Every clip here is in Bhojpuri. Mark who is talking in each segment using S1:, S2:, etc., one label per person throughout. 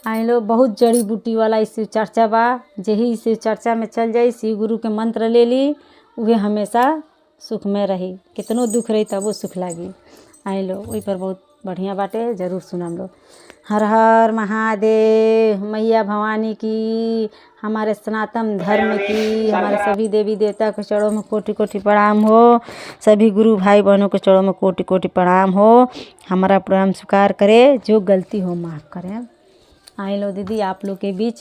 S1: आई लो बहुत जड़ी बूटी वाला शिव चर्चा बा। जही शिव चर्चा में चल जाई, शिव गुरु के मंत्र ले ली, उहे हमेशा सुख में रही। कितनो दुख रही तब वो सुख लागी। आई लो वही पर बहुत बढ़िया बाटे, जरूर सुनम लो। हर हर महादेव। मैया भवानी की, हमारे सनातन धर्म की, हमारे सभी देवी देवता के चरणों में कोटि कोटि प्रणाम हो। सभी गुरु भाई बहनों के चरणों में कोटि कोटि प्रणाम हो। हमारा प्रणाम स्वीकार करे, जो गलती हो माफ़ करें। आई लो दीदी, आप लोग के बीच,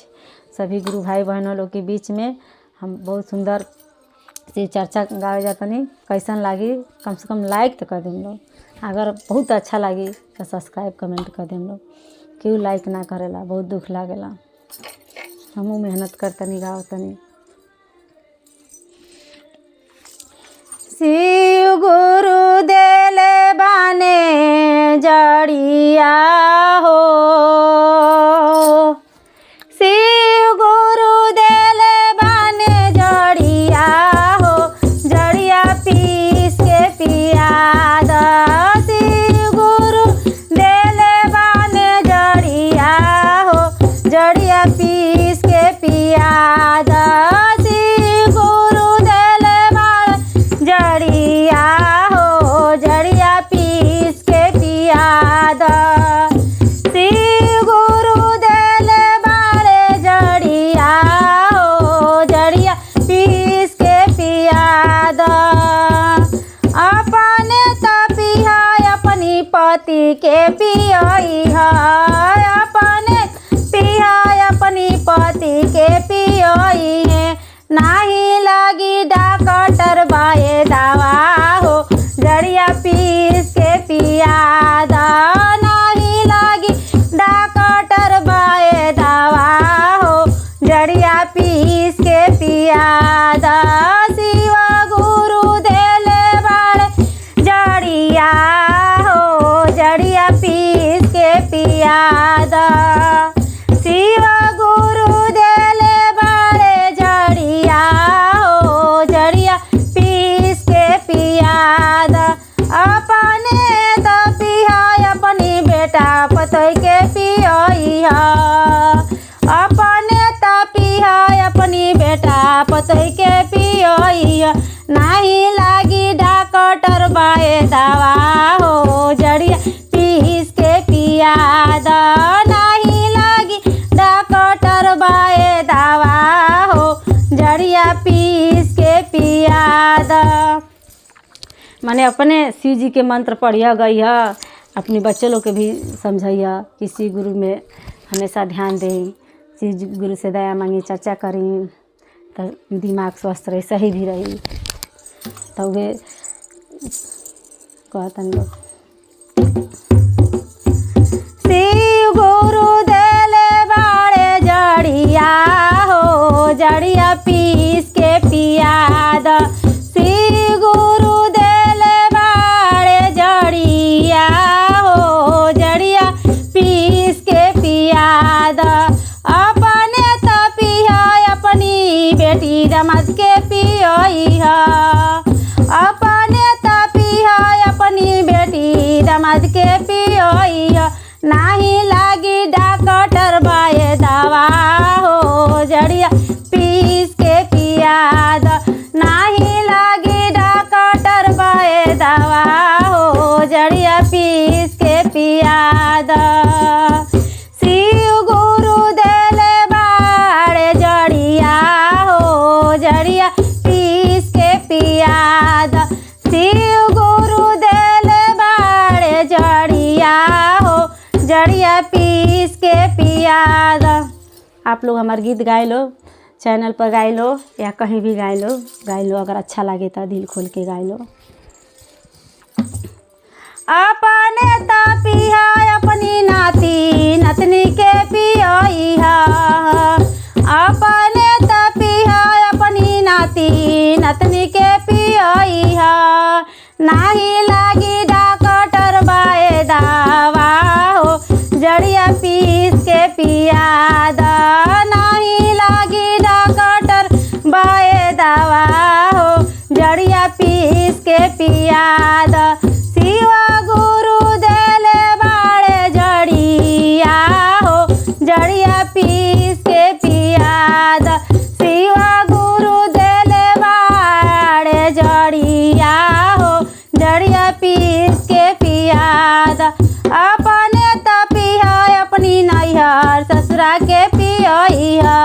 S1: सभी गुरु भाई बहनों लोग के बीच में हम बहुत सुंदर से चर्चा गावे जाता। नहीं कैसन लागी, कम से कम लाइक तो कर देम लोग। अगर बहुत अच्छा लगी तो सब्सक्राइब कमेंट कर देम लोग। क्यों लाइक ना करेला, बहुत दुख लागेला। हमू मेहनत करतनी गावतनी। शिव गुरु देले बाने जड़िया हो, शिव गुरु देले बाने जड़िया हो, जड़िया पीस के पिया द। शिव गुरु देले बाने जड़िया हो, जड़िया पीस के पिया द। शिव गुरु देले बाने जड़िया हो, जड़िया पीस के पिया द। शिव गुरु देले बाने जड़िया हो, जड़िया पीस के पिया द। अपने तपिहा अपनी पति के पियई है, अपने पिहा अपनी पति के पियई है। नाही लगी डॉक्टर बाए दवा हो, जड़िया पीस के पिया द। नाही लगी डॉक्टर बाए दवा हो, जड़िया पीस के पिया द। शिव गुरु देले बाड़े जड़िया हो, जड़िया पीस के पिया द। शिव गुरु देले बाड़े जड़िया हो, जड़िया पीस के पिया द। अपने तो पिहा अपनी बेटा पतोई के पियई है, अपने तो पिहा अपनी बेटा पतोई के पियई है। नहीं लागी डॉक्टर बाए दवा हो, जड़िया पीस के पिया द। नहीं लागी डॉक्टर बाए दवा हो, जड़िया पीस के पिया द। माने अपने शिव जी के मंत्र पढ़िया गई है, अपने बच्चे लोग के भी समझैया कि शिव गुरु में हमेशा ध्यान दें, शिव गुरु से दया मांगी, चर्चा करें तो दिमाग स्वस्थ रही, सही भी रही। तो वे कहतन लोग शिव गुरु देले बाड़े जड़िया हो, जड़िया पीस के पिया द। शिव गुरु देले बाड़े जड़िया हो, जड़िया पीस के पिया द। अपने तो पिहा अपनी बेटी दमाद के पियई है, अपने तो पिहा अपनी बेटी दमाद के पियई है। नाही लागी डॉक्टर बाए दवा हो, जड़िया पीस के पिया द। नाही लागी डॉक्टर बाए दवा हो, जड़िया पीस के पिया द। शिव गुरु देले बाड़े जड़िया हो, जड़िया पीस के पिया द। शिव गुरु देले बाड़े जड़िया हो, जड़िया पीस के पिया द। आप लोग हमारे गीत गाए लो, चैनल पर गाए लो या कहीं भी गाए लो। अगर अच्छा लगे तो दिल खोल के गाए लो। अपने तो पिहा अपनी नाती नतनी के पियई है, अपने तो पिहा अपनी नाती नतनी के पियई है। नाही लागी डॉक्टर बाए दवा हो, जड़िया पीस के पिया द। नहीं लागी डॉक्टर बाए दवा हो, जड़िया पीस के पिया द। शिव गुरु देले बाड़े जड़िया हो, जड़िया के पियइहा।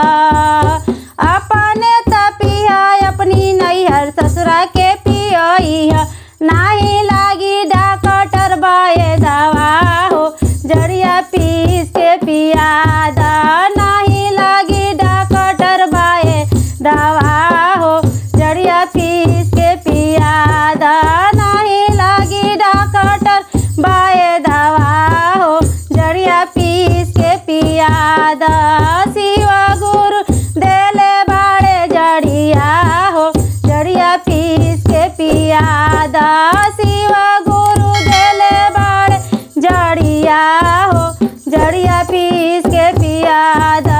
S1: अपने त पिया अपनी नैहर ससुरा के पियइहा। नाही लागी डॉक्टर बाए दवा हो जड़िया पीस के पियादा। नाही लागी डॉक्टर बाए दवा हो जड़िया पीस के पियादा। नाही लागी डॉक्टर बाए दवा हो जड़िया पीस के पियादा। शिव गुरु देले बाड़े जड़िया हो जड़िया पीस के पियादा। शिव गुरु देले बाड़े जड़िया हो जड़िया पीस के पियादा।